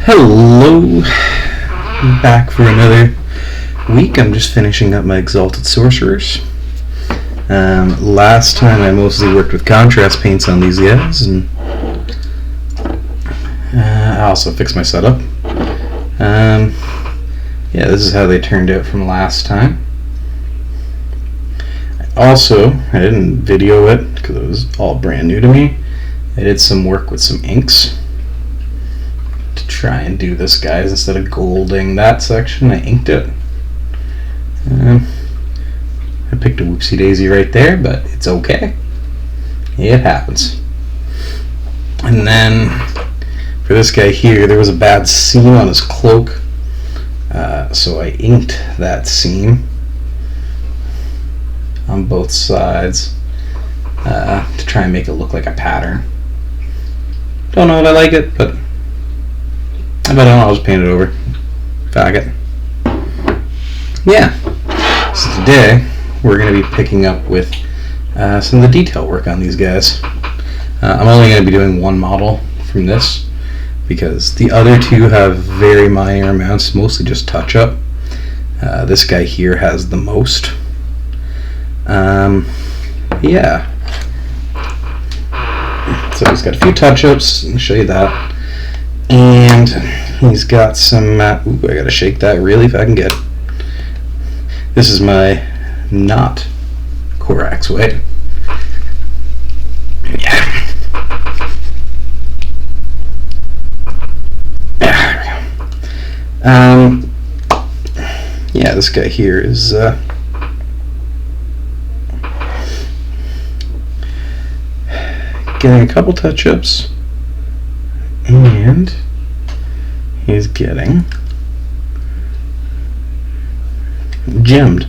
Hello, I'm back for another week. I'm just finishing up my Exalted Sorcerers. Last time I mostly worked with contrast paints on these guys, and I also fixed my setup. Yeah, this is how they turned out from last time. Also, I didn't video it because it was all brand new to me. I did some work with some inks to try and do this, guys. Instead of golding that section, I inked it. I picked a whoopsie daisy right there, but it's okay. It happens. And then for this guy here, there was a bad seam on his cloak, so I inked that seam on both sides to try and make it look like a pattern. Don't know if I like it, but I bet I'll just paint it over. Fag it. Yeah. So today we're going to be picking up with some of the detail work on these guys. I'm only going to be doing one model from this because the other two have very minor amounts, mostly just touch up. This guy here has the most. Yeah. So he's got a few touch ups. I'll show you that. And he's got some, ooh, I gotta shake that really if I can get it. This is my not Corax weight. Yeah. There we go. Yeah, this guy here is, getting a couple touch-ups, and he's getting gemmed.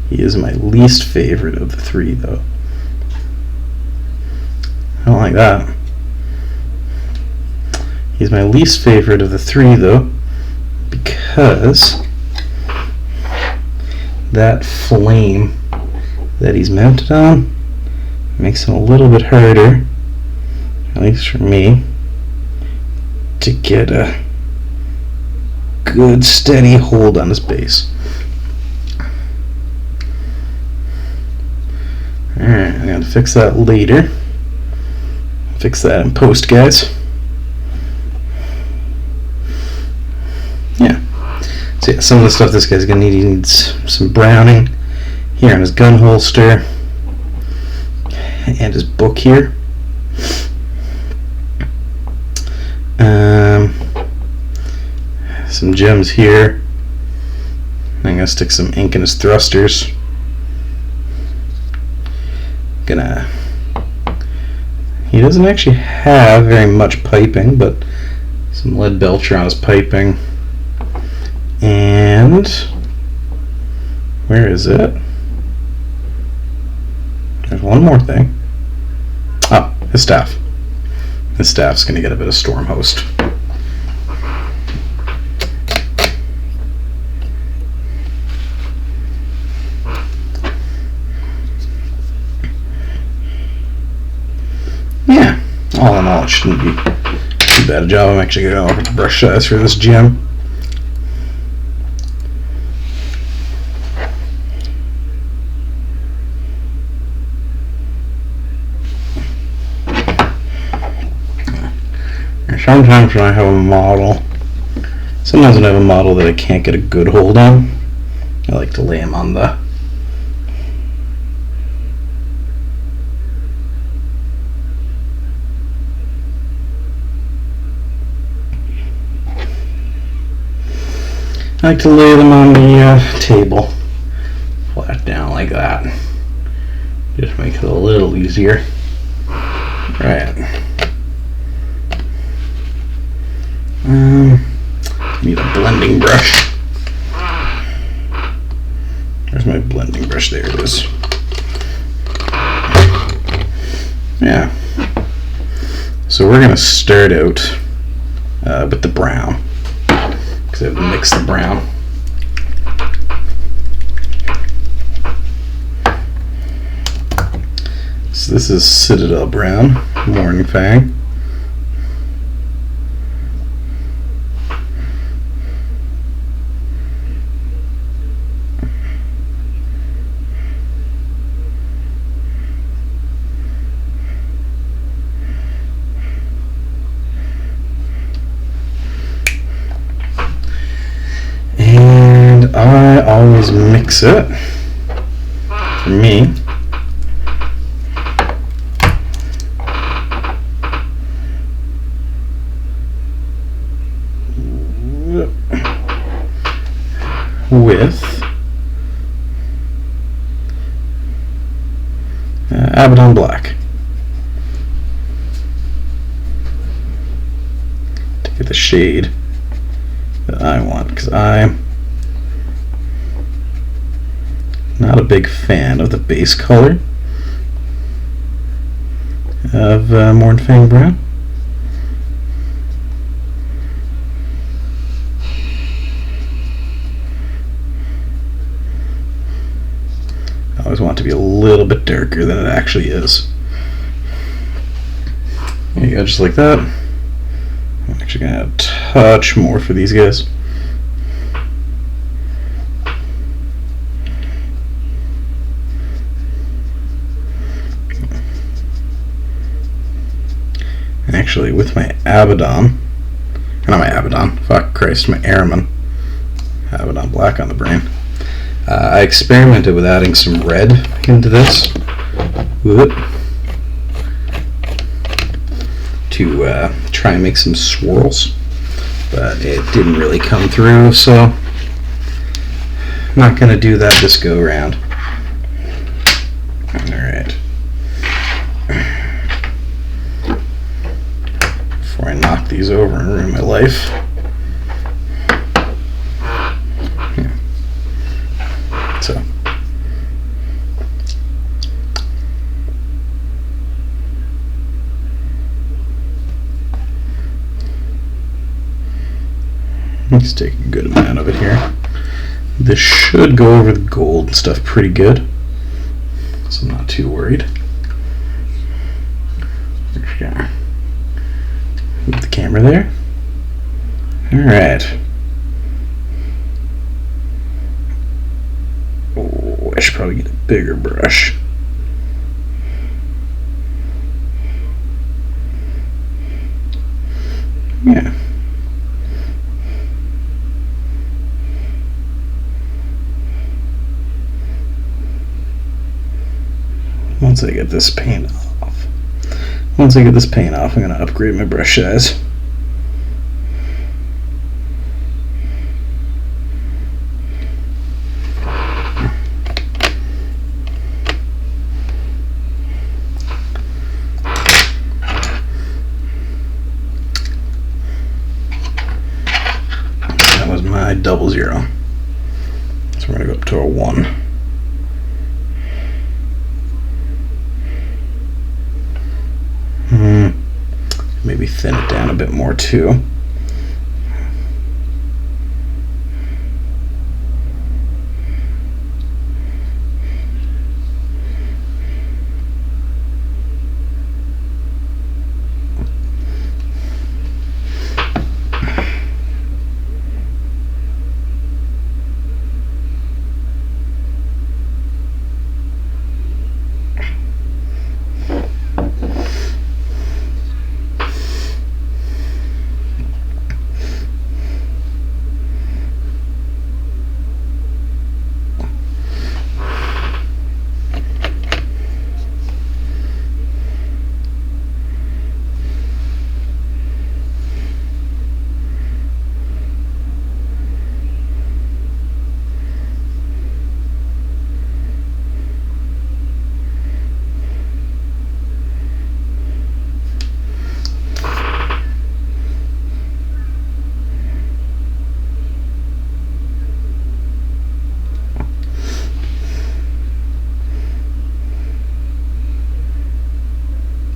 He is my least favorite of the three, though. I don't like that. He's my least favorite of the three, though, because that flame that he's mounted on makes him a little bit harder, at least for me, to get a good steady hold on his base. Alright, I'm going to fix that later. Fix that in post, guys. Yeah. So yeah, some of the stuff this guy's going to need, he needs some browning here on his gun holster and his book here. Some gems here. I'm going to stick some ink in his thrusters. He doesn't actually have very much piping, but some lead belcher on his piping. And where is it? There's one more thing. Oh, his staff. His staff's going to get a bit of storm host. Yeah, all in all, it shouldn't be too bad a job. I'm actually going to go over brush size for this gem. Sometimes when I have a model, sometimes when I have a model that I can't get a good hold on, I like to lay him on the table, flat down like that. Just make it a little easier. Right. Need a blending brush. There's my blending brush. There it is. Yeah. So we're going to start out with the brown, because I have to mix the brown. So this is Citadel Brown, Morning Fang. And I always mix it, for me, with Abaddon Black to get the shade that I want, because I'm not a big fan of the base color of Morn Fang Brown. I always want it to be a little bit darker than it actually is. There you go, just like that. I'm actually going to add a touch more for these guys. Actually, with my Abaddon, not my Abaddon, fuck Christ, my Airman, Abaddon Black on the brain. I experimented with adding some red into this to try and make some swirls, but it didn't really come through, so I'm not going to do that this go around. Alright. Before I knock these over and ruin my life. So let's take a good amount of it here. This should go over the gold and stuff pretty good, so I'm not too worried. There. Move the camera there. Alright. Oh, I should probably get a bigger brush. Yeah. Once I get this paint off, I'm going to upgrade my brush size. That was my 00. So we're going to go up to a 1. Maybe thin it down a bit more too.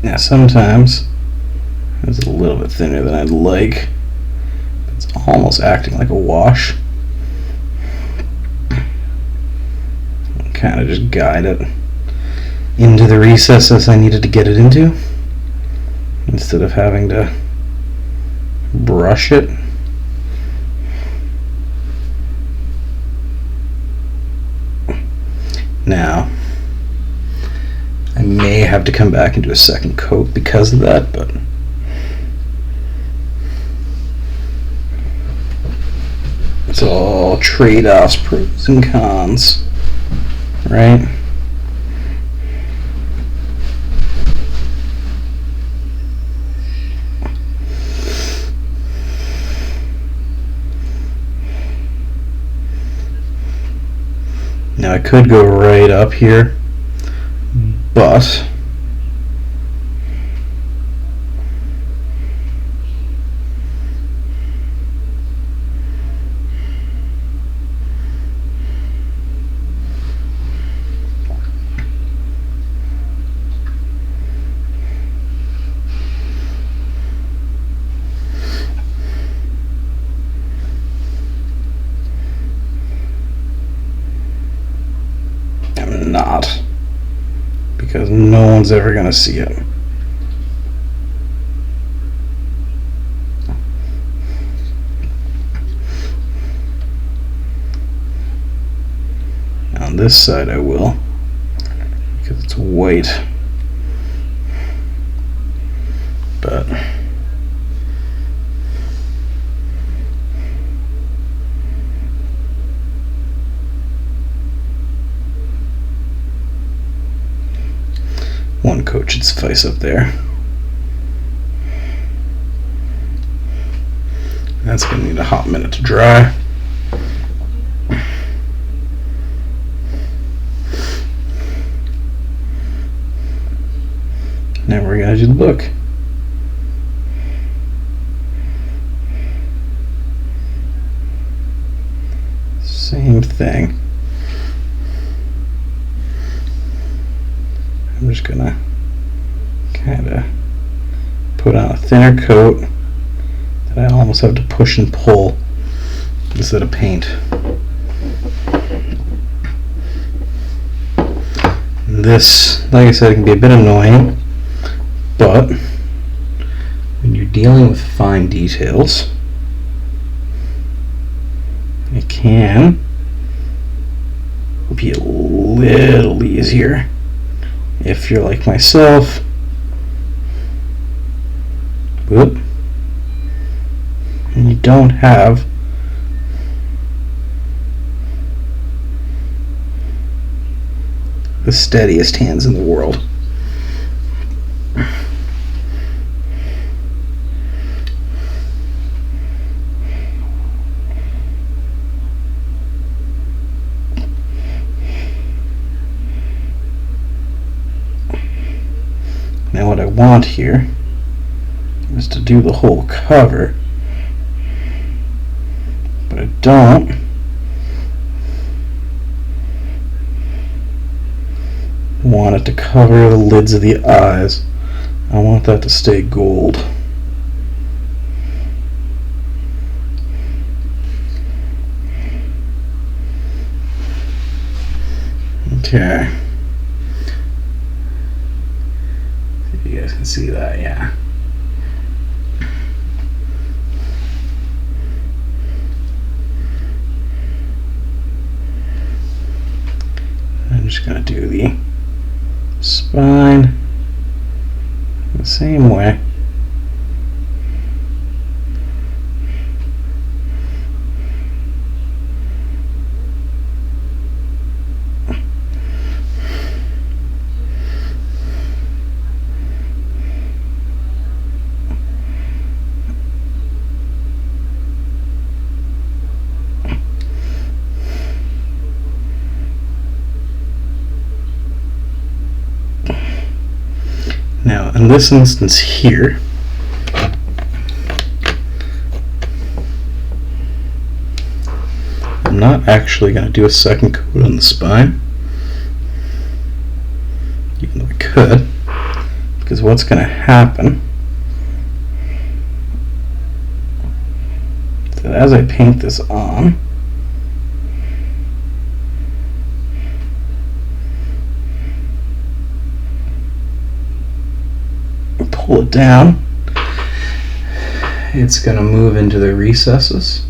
Now sometimes it's a little bit thinner than I'd like. It's almost acting like a wash. Kind of just guide it. into the recesses I needed to get it into, instead of having to brush it. Now, I may have to come back and do a second coat because of that, but it's all trade-offs, pros and cons, right? Now I could go right up here, but I'm not, because no one's ever going to see it. On this side I will, because it's white, but one coat should suffice up there. That's going to need a hot minute to dry. Now we're going to do the book. Same thing. I'm just going to kind of put on a thinner coat that I almost have to push and pull instead of paint. And this, like I said, can be a bit annoying, but when you're dealing with fine details, it can be a little easier if you're like myself. Whoop. And you don't have the steadiest hands in the world. Now what I want here is to do the whole cover, but I don't want it to cover the lids of the eyes. I want that to stay gold. Okay. You guys can see that, yeah. I'm just going to do the spine the same way. Now, in this instance here, I'm not actually going to do a second coat on the spine, even though I could, because what's going to happen is that as I paint this on, pull it down, it's going to move into the recesses.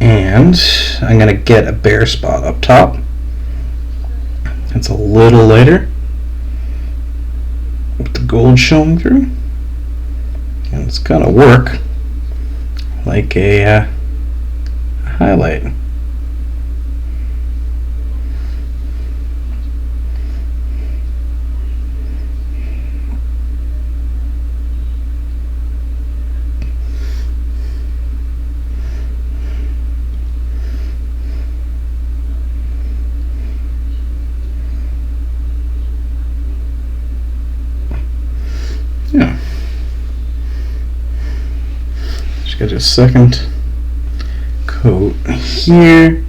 And I'm going to get a bare spot up top. It's a little lighter with the gold showing through. And it's going to work like a highlight. Yeah. Just get a second coat here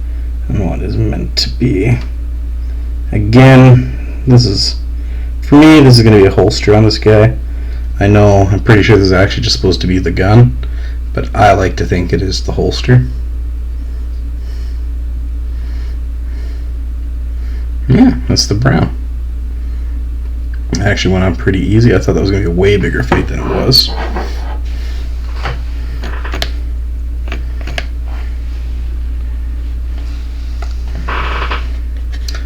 and what is meant to be. Again, this is, for me, this is going to be a holster on this guy. I'm pretty sure this is actually just supposed to be the gun, but I like to think it is the holster. Yeah, that's the brown. It actually went on pretty easy. I thought that was going to be a way bigger fight than it was.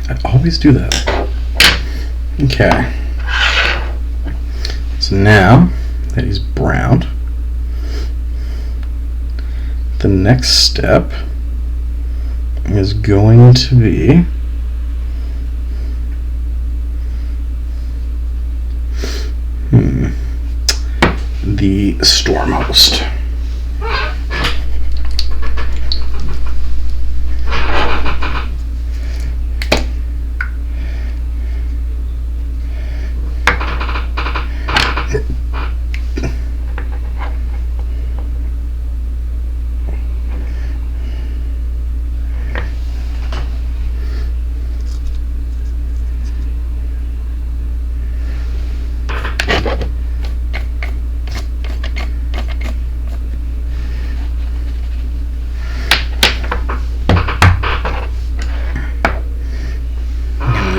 I always do that. Okay. So now that he's browned, the next step is going to be the storm host.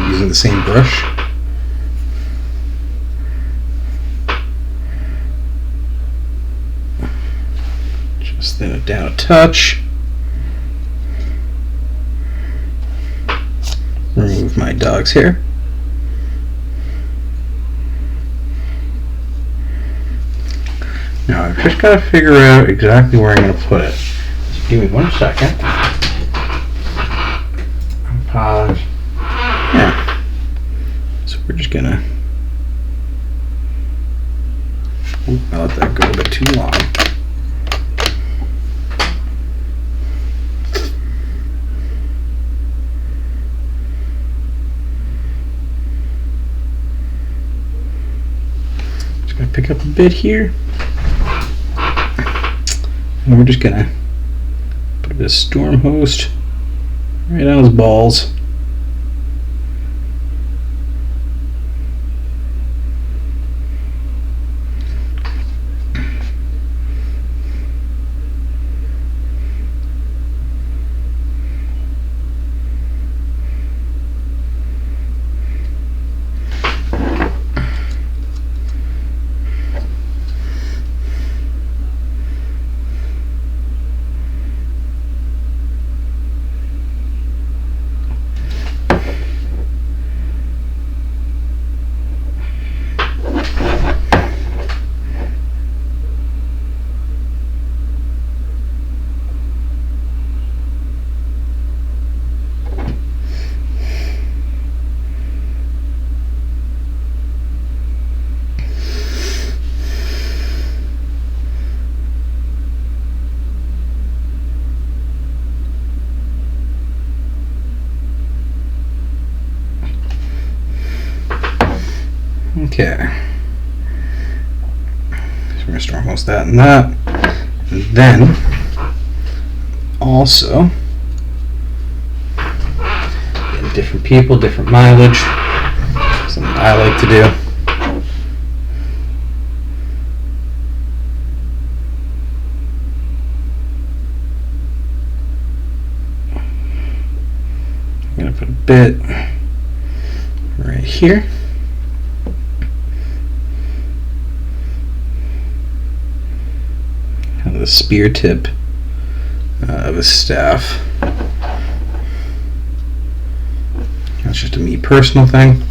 Using the same brush. Just thin it down a touch. Remove my dog's hair. Now I've just got to figure out exactly where I'm going to put it. So give me 1 second. Pause. Yeah. So we're just gonna. Oop, I let that go a bit too long. Just gonna pick up a bit here. And we're just gonna put a bit of storm host right on his balls. Okay. So we're going to storm host that and that. And then, also, different people, different mileage. Something I like to do. I'm going to put a bit right here. the spear tip of his staff. That's just a me personal thing.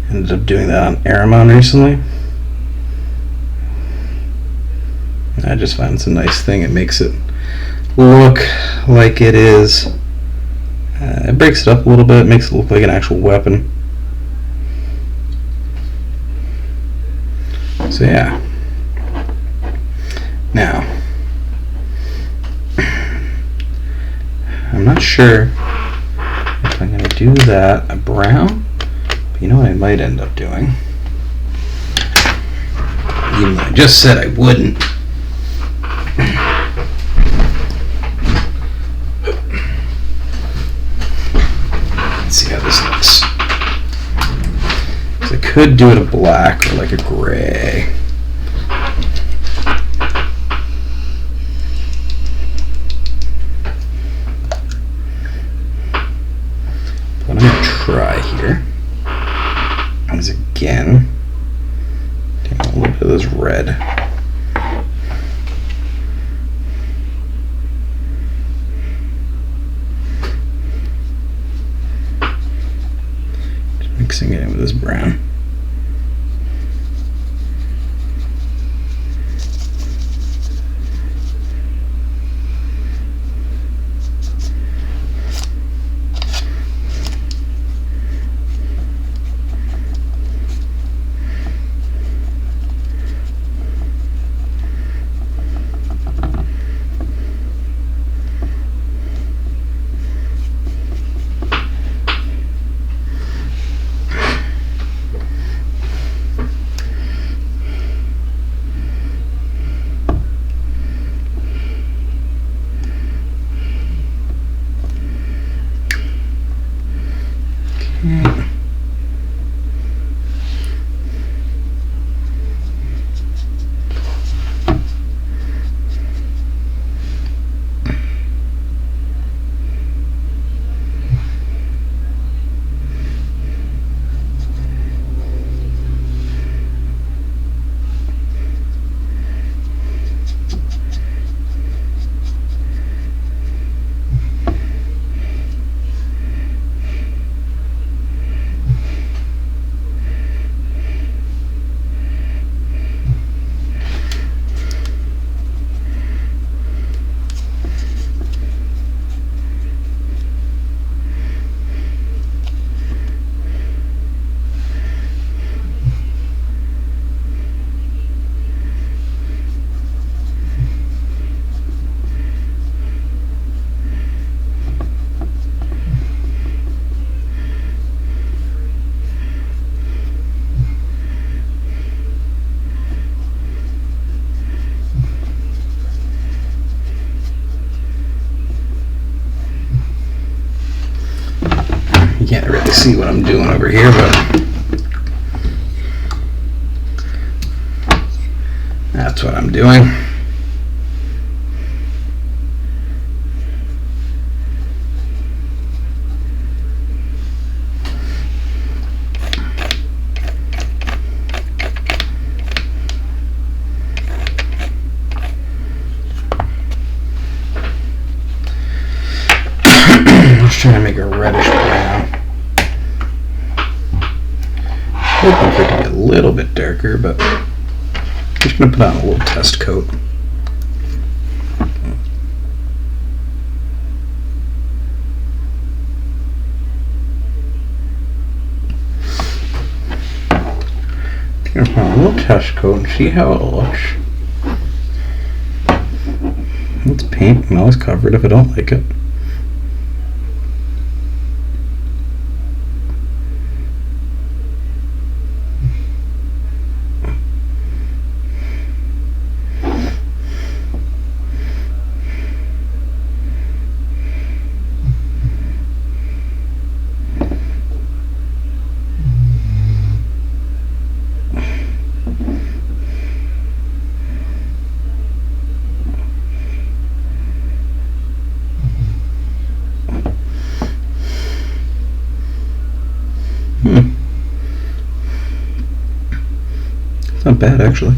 Ended up doing that on Aramon recently. I just find it's a nice thing. It makes it look like it is. It breaks it up a little bit. It makes it look like an actual weapon. So yeah. Now, I'm not sure if I'm going to do that a brown. But you know what I might end up doing? Even though I just said I wouldn't. Let's see how this looks. So I could do it a black or like a gray. But what I'm going to try here is again take a little bit of this red. Mixing it in with this brown. You can't really see what I'm doing over here, but that's what I'm doing. I'm just trying to make a reddish brown. Hoping for it to be a little bit darker, but I'm just going to put on a little test coat. I'm going to put on a little test coat and see how it looks. It's paint, I can always cover it if I don't like it. It's not bad, actually.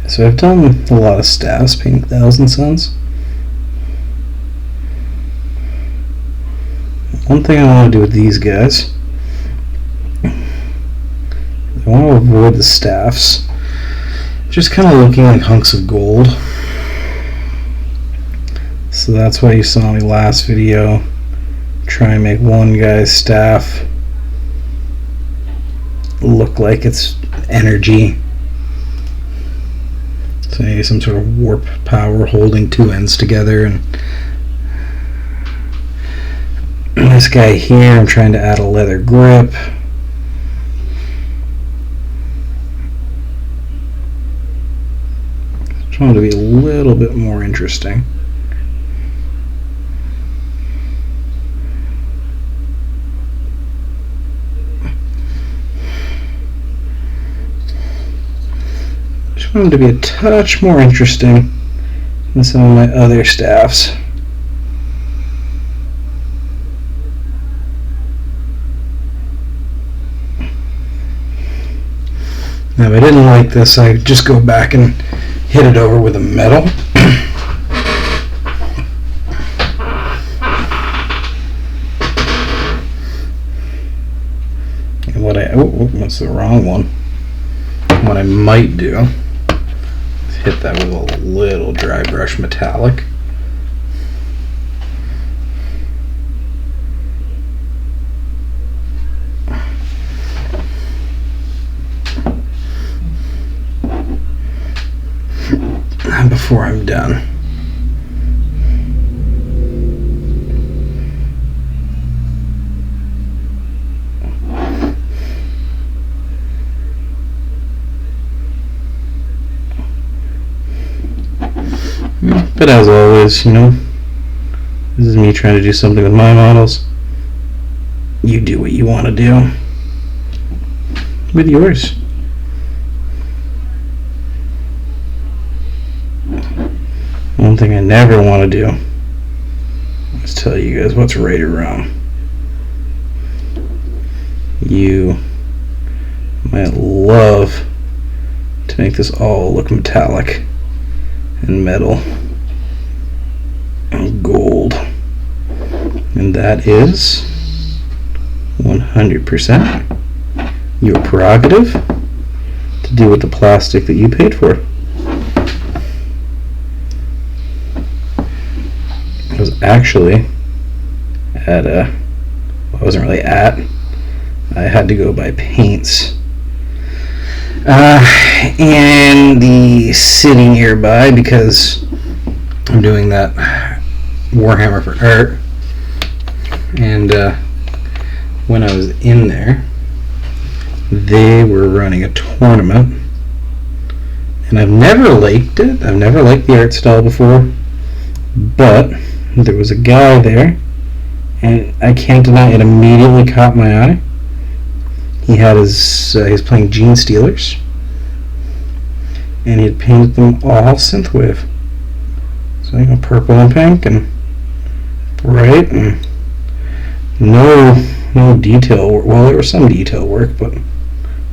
So I've done a lot of staffs painting Thousand Suns. One thing I want to do with these guys, I want to avoid the staffs just kind of looking like hunks of gold. So that's why you saw me last video try and make one guy's staff look like it's energy. So maybe some sort of warp power holding two ends together. And this guy here, I'm trying to add a leather grip. Trying to be a little bit more interesting. Just want them to be a touch more interesting than some of my other staffs. Now, if I didn't like this, I'd just go back and hit it over with a metal. And what that's the wrong one. What I might do is hit that with a little dry brush metallic. Before I'm done. But as always, this is me trying to do something with my models. You do what you want to do with yours. One thing I never want to do is tell you guys what's right or wrong. You might love to make this all look metallic and metal and gold, and that is 100% your prerogative to do with the plastic that you paid for. I was actually at I wasn't really at, I had to go buy paints in the city nearby because I'm doing that Warhammer for art. And when I was in there, they were running a tournament, and I've never liked it. I've never liked the art style before, but there was a guy there, and I can't deny it immediately caught my eye. He had his he was playing Gene Stealers, and he had painted them all synthwave. So purple and pink and bright, and no detail work. Well, there was some detail work, but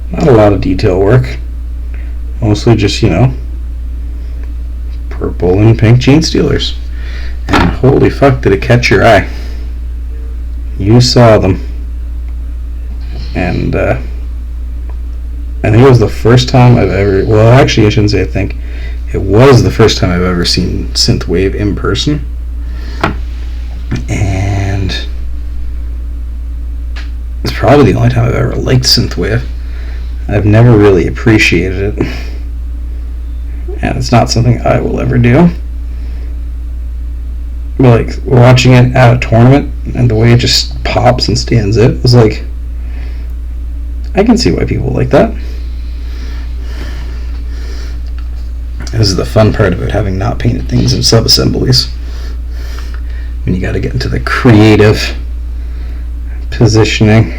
not a lot of detail work. Mostly just, purple and pink Gene Stealers. And holy fuck, did it catch your eye. You saw them. And I think it was the first time I've ever, well, actually I shouldn't say I think, it was the first time I've ever seen synthwave in person. And it's probably the only time I've ever liked synthwave. I've never really appreciated it, and it's not something I will ever do. But like watching it at a tournament and the way it just pops and stands out was like, I can see why people like that. This is the fun part about having not painted things in sub-assemblies. When you got to get into the creative positioning.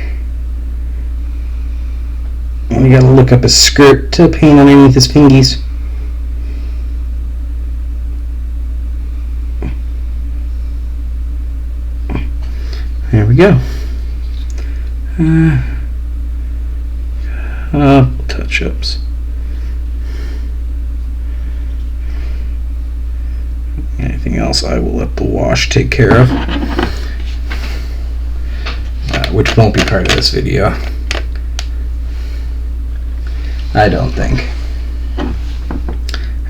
And you got to look up his skirt to paint underneath his fingies. There we go. Touch-ups. Anything else I will let the wash take care of, which won't be part of this video, I don't think.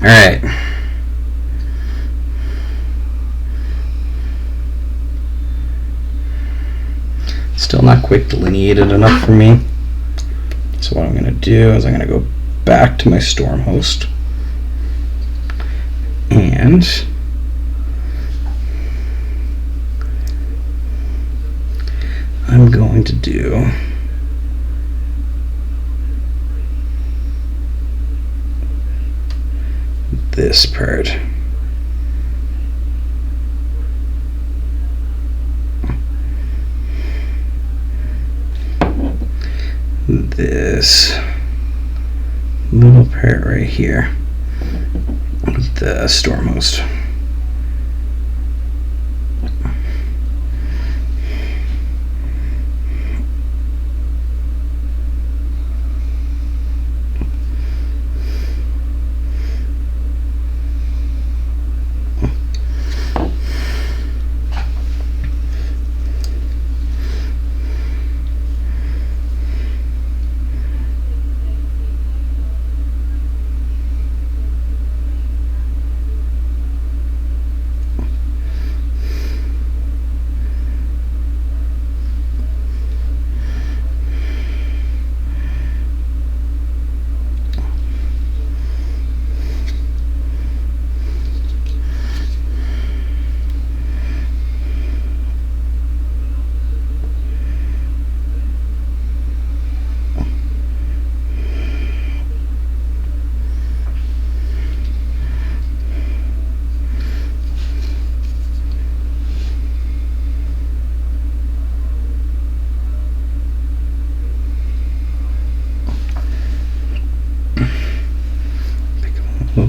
Alright. Still not quite delineated enough for me. So what I'm going to do is I'm going to go back to my storm host and I'm going to do this part. This little part right here with the storm host.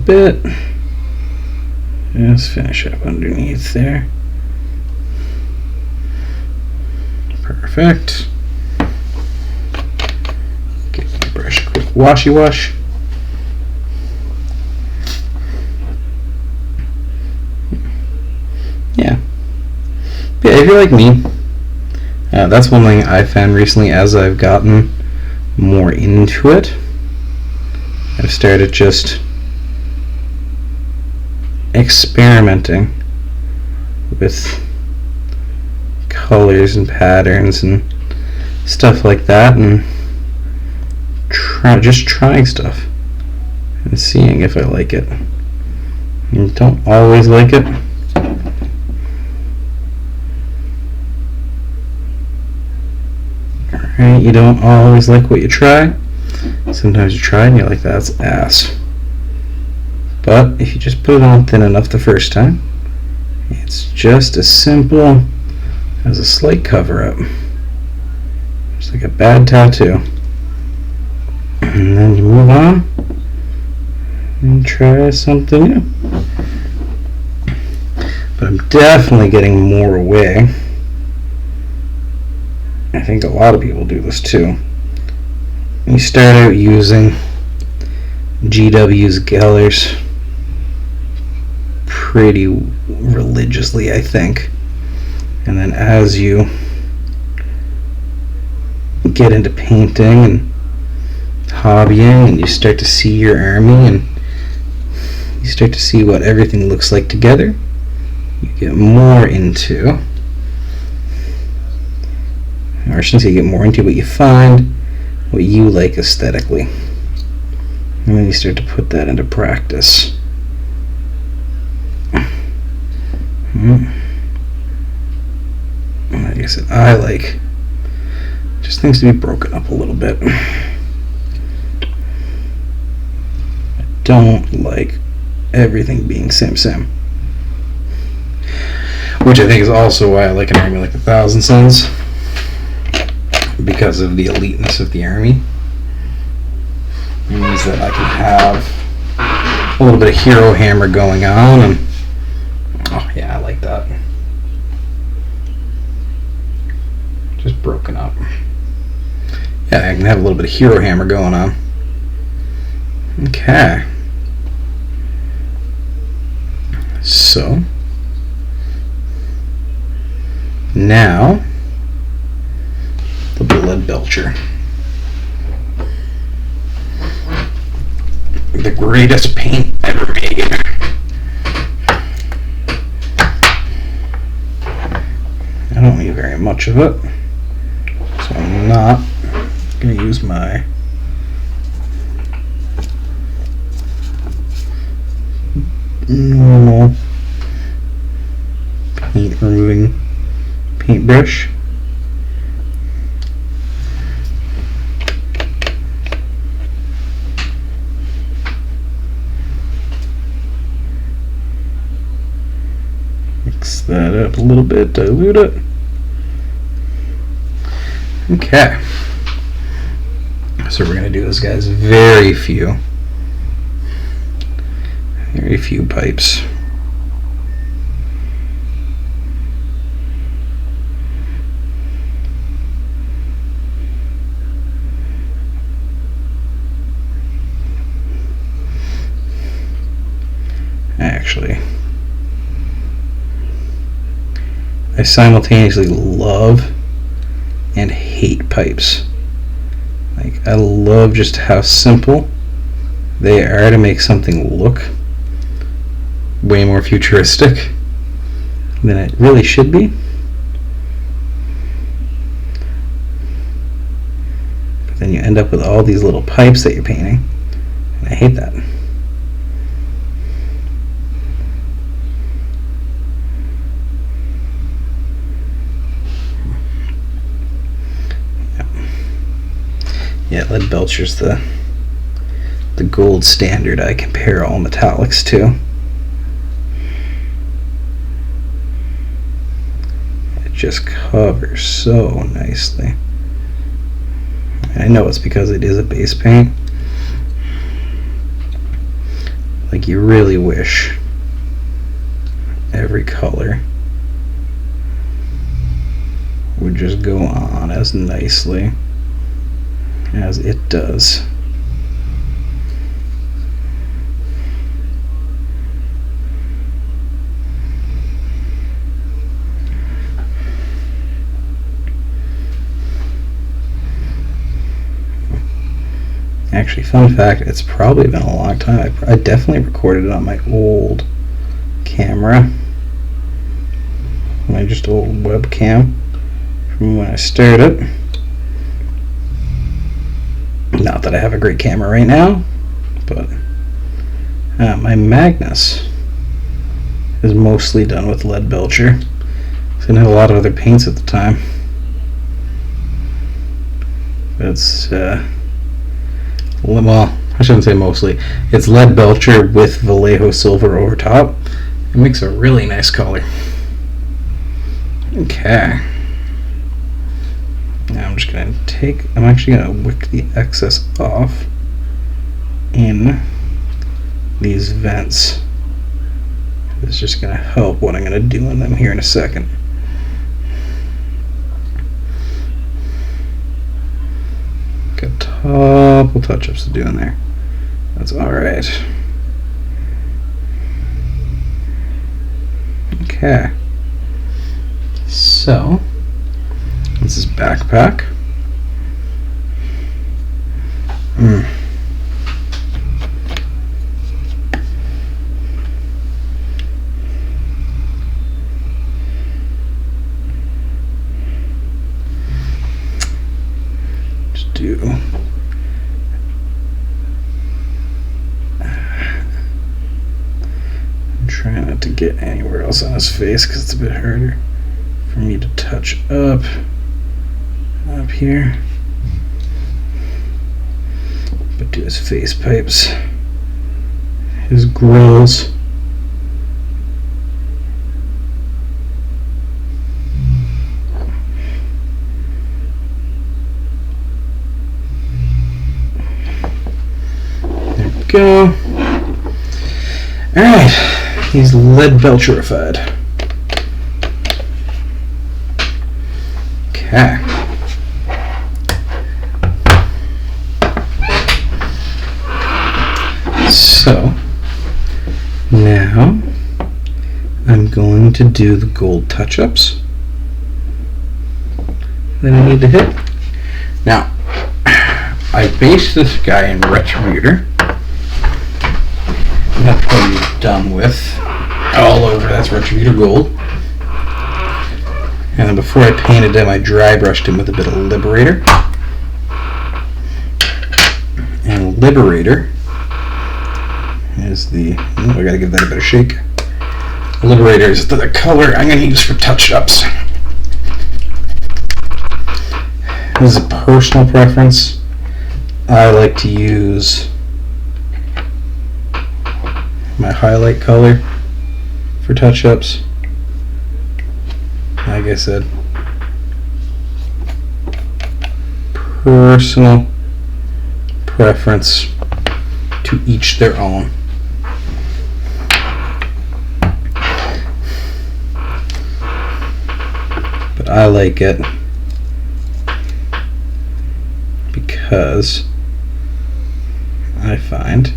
Bit. Just finish up underneath there. Perfect. Give my brush a quick washy wash. Yeah. But yeah, if you're like me, that's one thing I found recently as I've gotten more into it. I've started just experimenting with colors and patterns and stuff like that, and just trying stuff and seeing if I like it. You don't always like it. Alright, you don't always like what you try. Sometimes you try and you're like, that's ass. But if you just put it on thin enough the first time, it's just as simple as a slight cover-up. It's like a bad tattoo. And then you move on and try something new. But I'm definitely getting more away. I think a lot of people do this too. You start out using GW's colors pretty religiously, I think. And then as you get into painting and hobbying and you start to see your army and you start to see what everything looks like together, you get more into, or I shouldn't say you get more into, but you find what you like aesthetically. And then you start to put that into practice. Like I said, I like just things to be broken up a little bit. I don't like everything being sim. Which I think is also why I like an army like 1,000 Suns. Because of the eliteness of the army. It means that I can have a little bit of hero hammer going on, and oh yeah, I like that. Just broken up. Yeah, I can have a little bit of hero hammer going on. Okay. So now the Blood Belcher. The greatest paint ever made. I don't need very much of it, so I'm not going to use my normal paint removing paintbrush. Mix that up a little bit, dilute it. Okay. So we're going to do this, guys. Very few pipes. Actually, I simultaneously love and hate pipes. Like, I love just how simple they are to make something look way more futuristic than it really should be. But then you end up with all these little pipes that you're painting, and I hate that. Yeah, Lead Belcher's the gold standard I compare all metallics to. It just covers so nicely. I know it's because it is a base paint. Like, you really wish every color would just go on as nicely as it does. Actually, fun fact, it's probably been a long time. I definitely recorded it on my old camera, my just old webcam from when I started. Not that I have a great camera right now, but my Magnus is mostly done with Lead Belcher. So I didn't have a lot of other paints at the time. But it's, well, I shouldn't say mostly. It's Lead Belcher with Vallejo Silver over top. It makes a really nice color. Okay. Now I'm just going to I'm actually going to wick the excess off in these vents. It's just going to help what I'm going to do in them here in a second. Got a couple touch-ups to do in there. That's alright. Okay. So, this is backpack. Just do. I'm trying not to get anywhere else on his face because it's a bit harder for me to touch up here. But do his face pipes, his grills. There we go. Alright, he's lead belcherified. Okay. So, now I'm going to do the gold touch-ups that I need to hit. Now, I based this guy in Retributor. That's what he's done with all over. That's Retributor Gold. And then before I painted him, I dry brushed him with a bit of Liberator. And Liberator is the... I gotta give that a bit of shake. Liberator is the color I'm gonna use for touch-ups. This is a personal preference. I like to use my highlight color for touch-ups. Like I said, personal preference, to each their own. But I like it because I find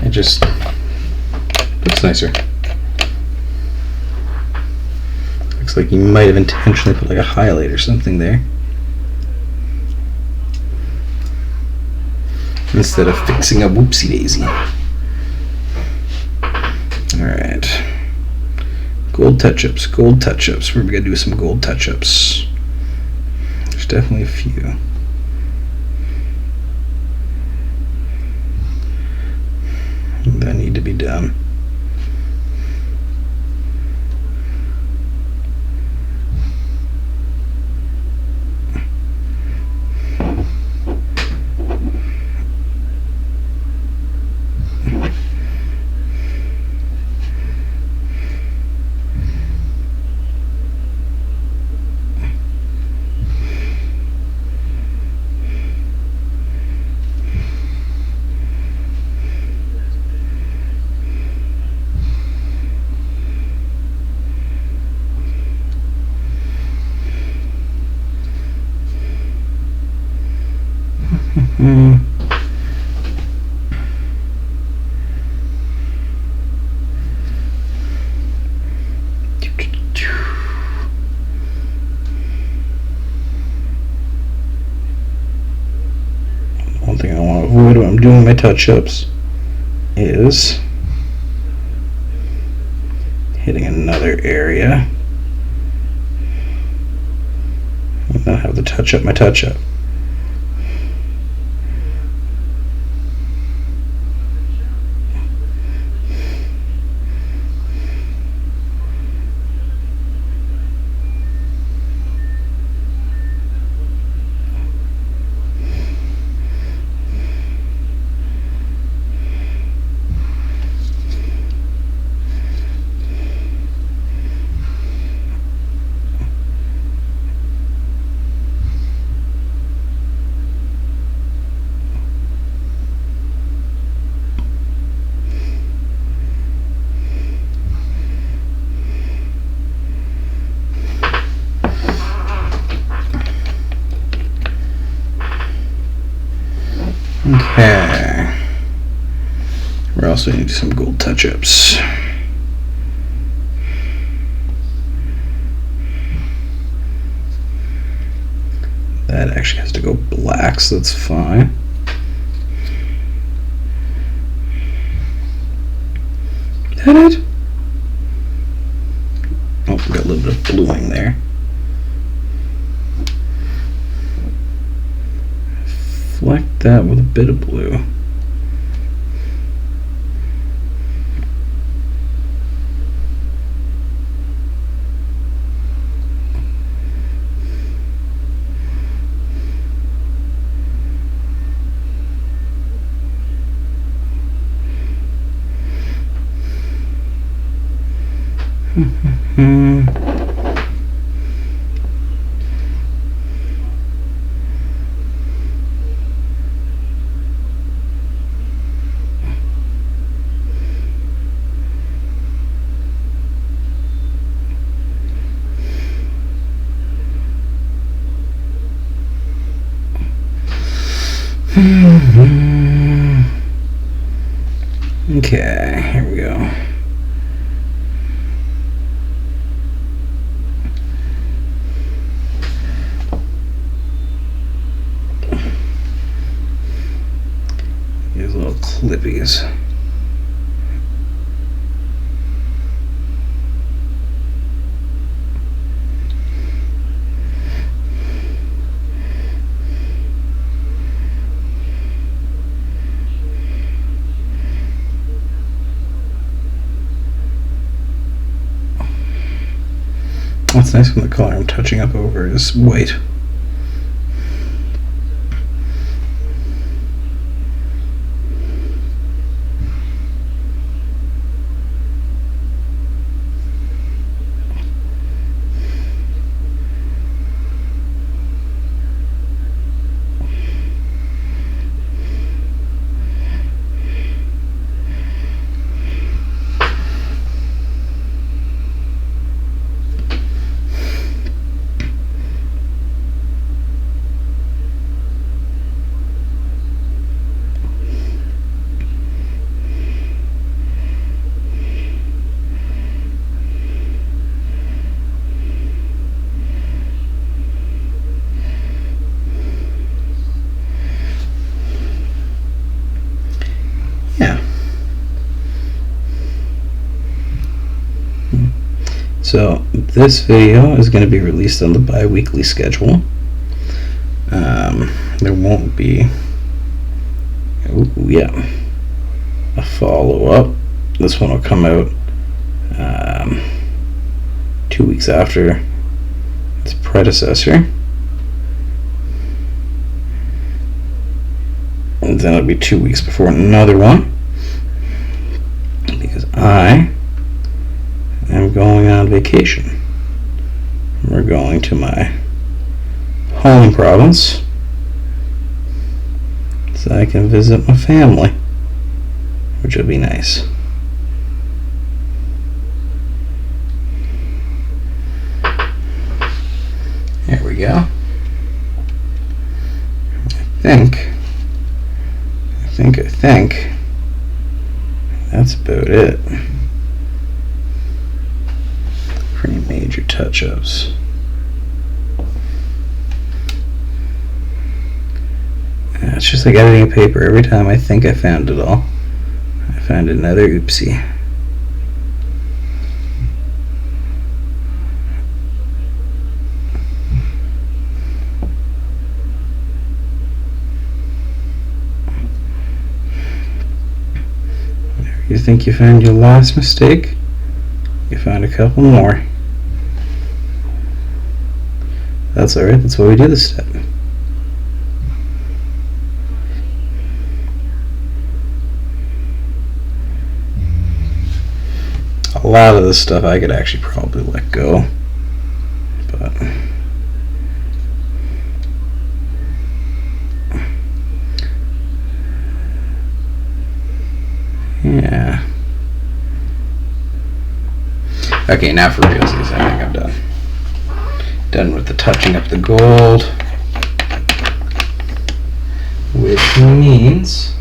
it just looks nicer. Looks like you might have intentionally put like a highlight or something there instead of fixing a whoopsie daisy. Alright. Gold touch-ups, gold touch-ups. We're gonna do some gold touch-ups. There's definitely a few. That need to be done. One thing I want to avoid when I'm doing my touch-ups is hitting another area and then have to touch up my touch-up. also need some gold touch-ups. That actually has to go black, so that's fine. Is that it? Oh, we got a little bit of bluing there. Fleck that with a bit of blue. Okay, here we go. These little clippies. What's nice when the color I'm touching up over is white. So this video is going to be released on the bi-weekly schedule. There won't be a follow-up. This one will come out 2 weeks after its predecessor, and then it'll be 2 weeks before another one, because I am going on vacation. We're going to my home province so I can visit my family, which will be nice. There we go. I think that's about it. Pretty major touch-ups. It's just like editing a paper. Every time I think I found it all, I find another oopsie. You think you found your last mistake? You found a couple more. That's alright, that's why we do this step. A lot of this stuff I could actually probably let go, but yeah. Okay, now for realsies, I think I'm done. Done with the touching up the gold, which means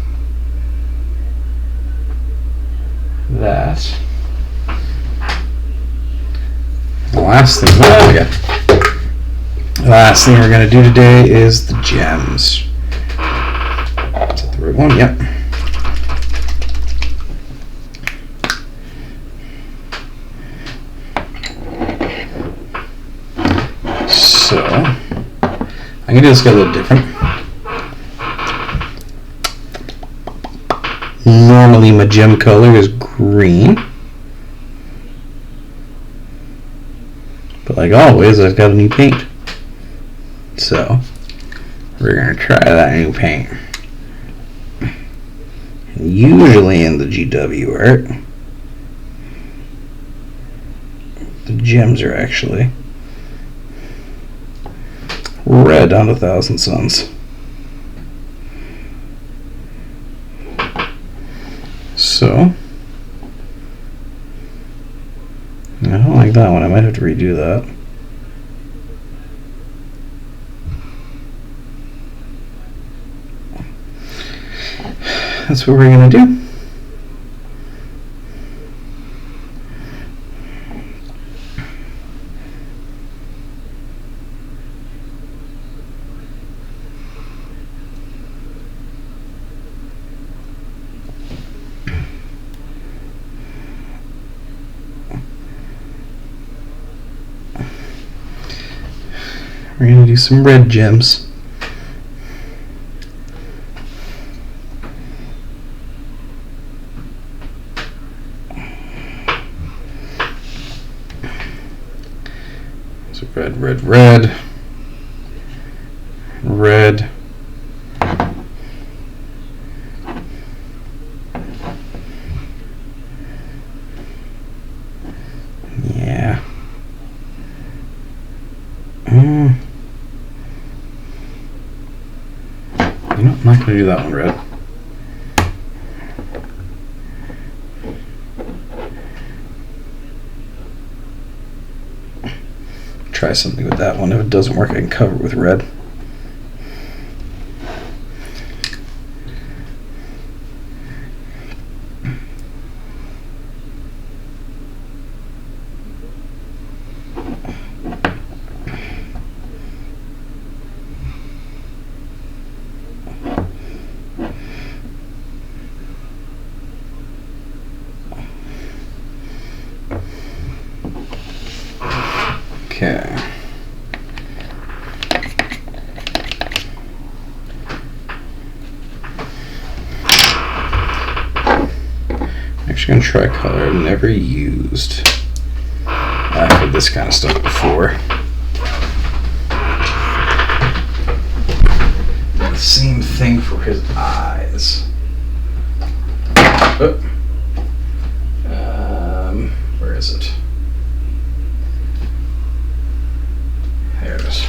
last thing we're gonna do today is the gems. Is that the right one? Yep. So I'm gonna do this guy a little different. Normally my gem color is green, but like always I've got a new paint, so we're gonna try that new paint. Usually in the GW art, the gems are actually red on 1,000 Suns. So I don't like that one. I might have to redo that. That's what we're gonna do. We're going to do some red gems. So red, red, red, red. Yeah. You know, I'm not going to do that one red. Try something with that one. If it doesn't work, I can cover it with red. Okay. I'm actually going to try a color I've never used. I've had this kind of stuff before. The same thing for his eyes. Oh. Where is it? There it is.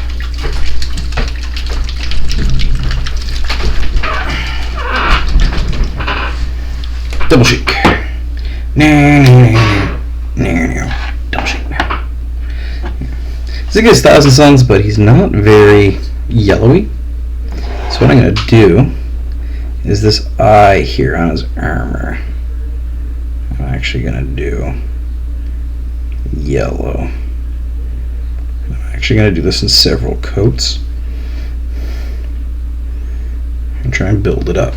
Double shake. Double shake. This gets 1,000 Suns, but he's not very yellowy. So what I'm going to do is this eye here on his armor. I'm actually going to do yellow. I'm actually going to do this in several coats and try and build it up.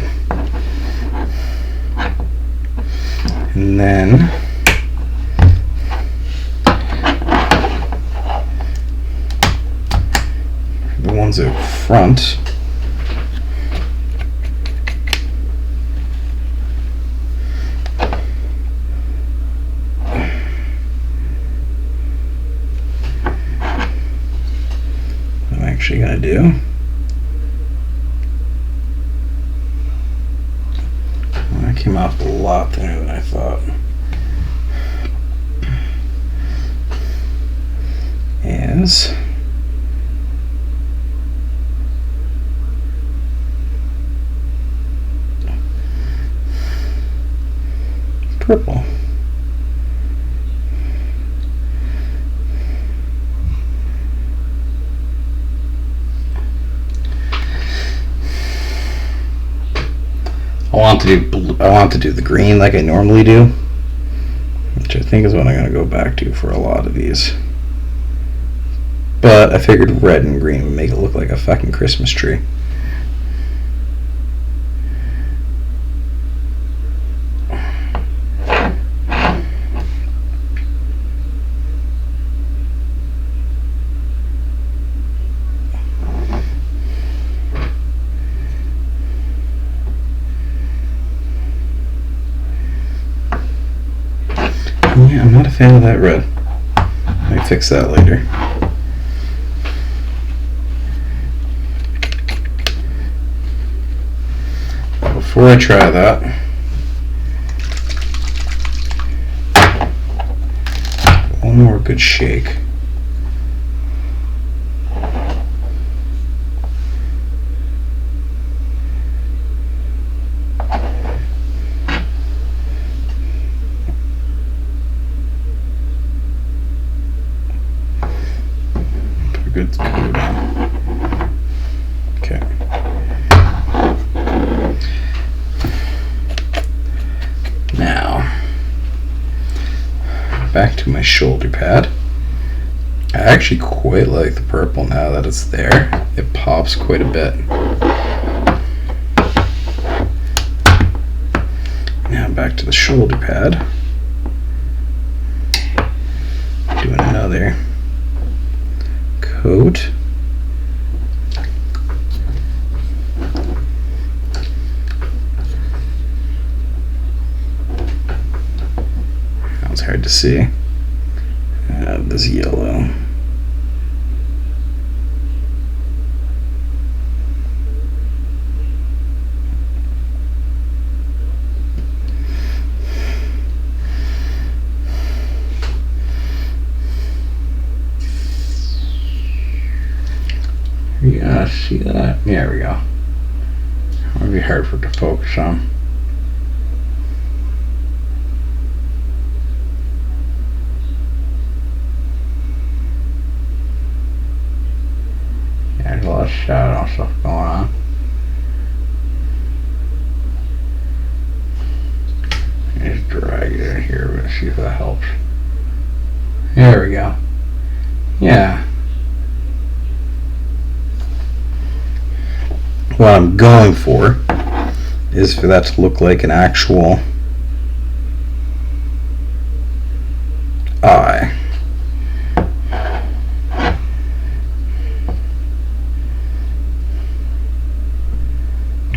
And then the ones out front, I'm actually going to do that came off a lot thinner than I thought. Is purple. I want to do the green like I normally do, which I think is what I'm going to go back to for a lot of these. But I figured red and green would make it look like a fucking Christmas tree. Yeah, I'm not a fan of that red. Let me fix that later. But before I try that, one more good shake. Good cool down. Okay. Now, back to my shoulder pad. I actually quite like the purple now that it's there. It pops quite a bit. Now back to the shoulder pad. Doing another coat. That was hard to see. This yellow. Yeah, see that? There we go. It would be hard for it to focus on. Yeah, there's a lot of shadow stuff going on. Just drag it in here, but see if that helps. There we go. Yeah. What I'm going for is for that to look like an actual eye.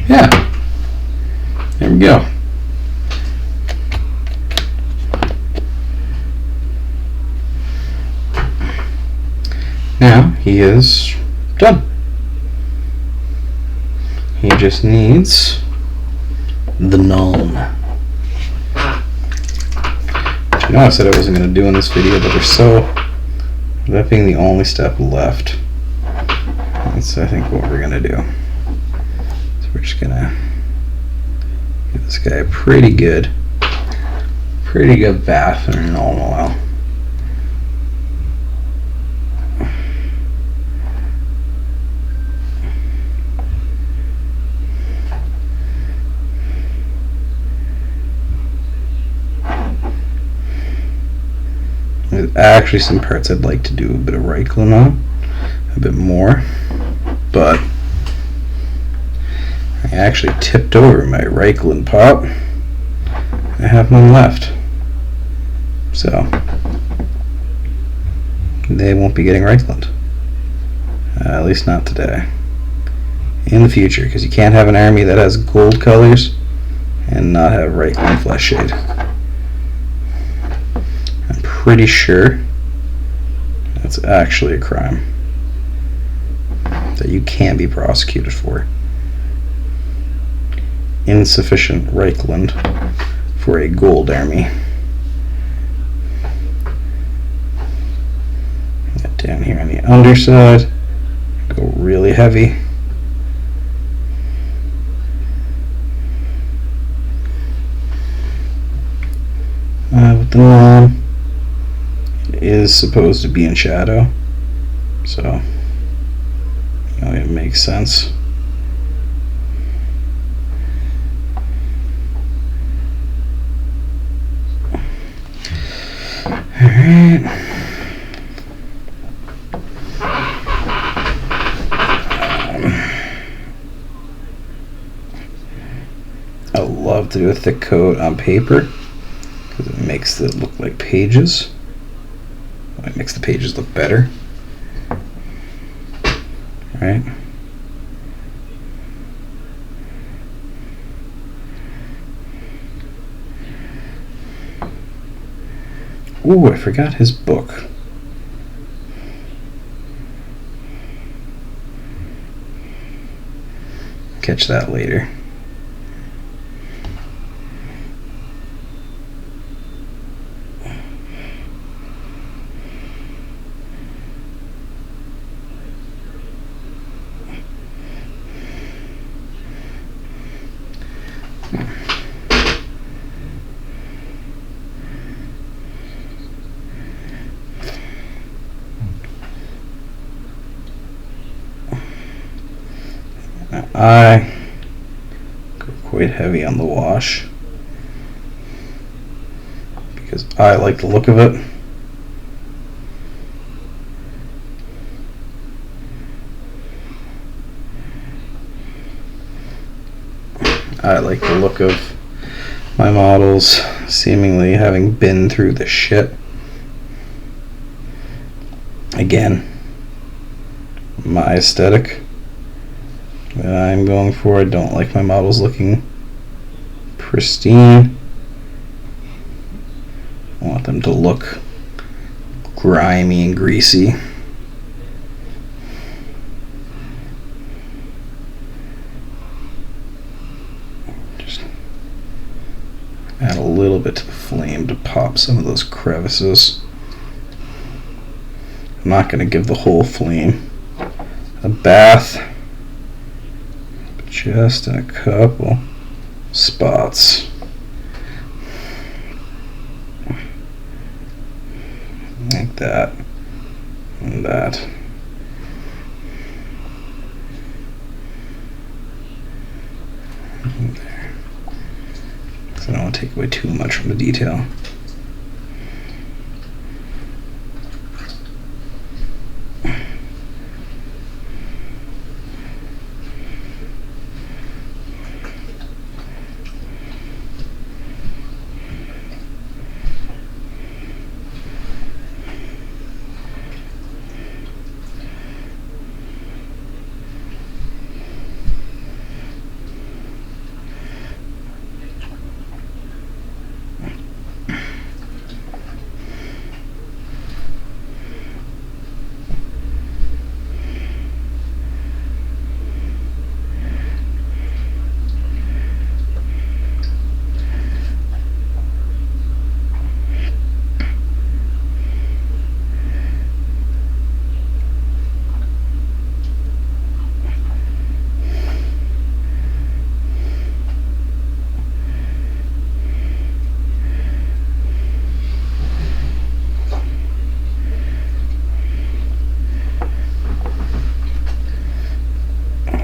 Yeah. There we go. Now he is done. He just needs the null. You know, I said I wasn't going to do in this video, but that being the only step left, that's I think what we're going to do. So we're just going to give this guy a pretty good bath in null oil. There's actually some parts I'd like to do a bit of Reichland on, a bit more, but I actually tipped over my Reichland pot. I have none left, so they won't be getting Reichland, at least not today. In the future, because you can't have an army that has gold colors and not have Reichland flesh shade. Pretty sure that's actually a crime that you can't be prosecuted for. Insufficient Reichland for a gold army. Get down here on the underside, go really heavy. With the lawn. Is supposed to be in shadow, so it makes sense. Alright. love to do a thick coat on paper because it makes it look like pages. It makes the pages look better. Right? Ooh, I forgot his book. Catch that later. I go quite heavy on the wash because I like the look of it. I like the look of my models seemingly having been through the shit. Again, my aesthetic that I'm going for. I don't like my models looking pristine. I want them to look grimy and greasy. Just add a little bit to the flame to pop some of those crevices. I'm not going to give the whole flame a bath, but just in a couple spots. Like that and that. And there. So I don't want to take away too much from the detail.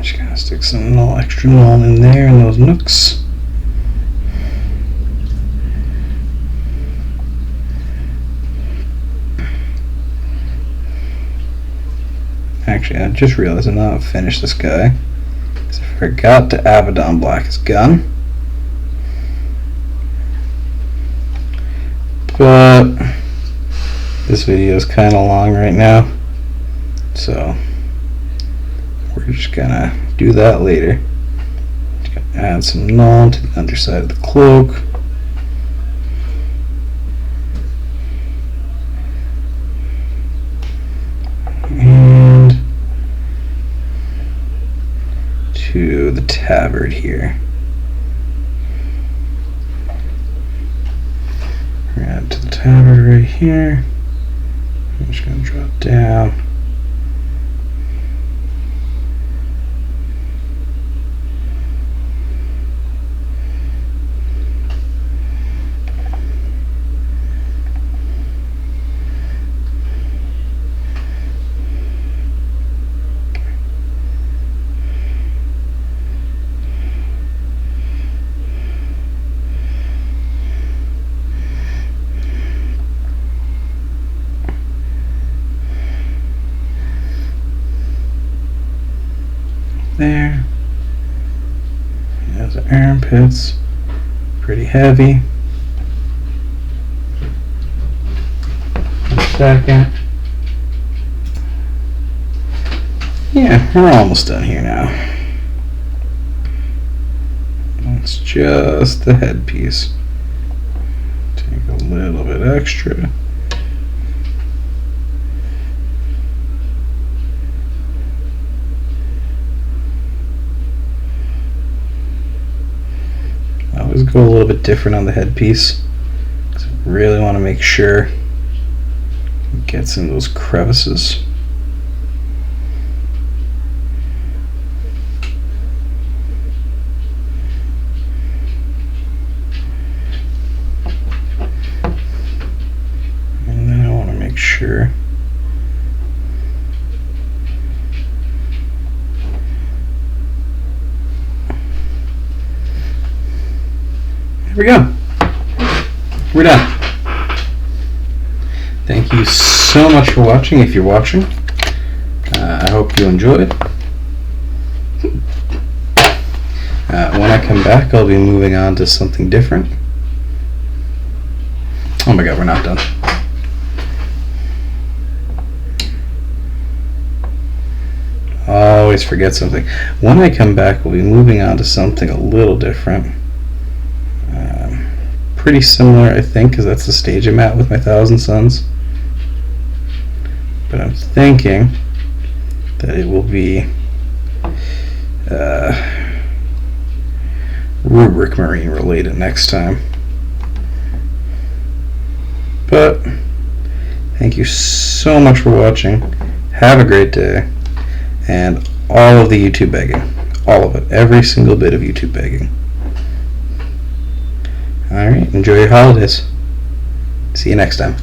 Just gonna stick some extra null in there in those nooks. Actually, I just realized I'm not finished this guy because I forgot to Abaddon black his gun. But this video is kind of long right now, so we're just gonna do that later. Just gonna add some null to the underside of the cloak. And to the tabard here. We're gonna add to the tabard right here. I'm just gonna drop down. There. There's the armpits. pretty heavy. Second. Yeah, we're almost done here now. It's just the headpiece. Take a little bit extra. I always go a little bit different on the headpiece, because I really want to make sure it gets in those crevices. Sure. There we go. We're done. Thank you so much for watching. If you're watching, I hope you enjoyed. When I come back, I'll be moving on to something different. Oh my god, we're not done. I always forget something. When I come back, we'll be moving on to something a little different. Pretty similar, I think, because that's the stage I'm at with my Thousand Suns. But I'm thinking that it will be Rubric Marine related next time. But thank you so much for watching. Have a great day. And all of the YouTube begging. All of it. Every single bit of YouTube begging. Alright, enjoy your holidays. See you next time.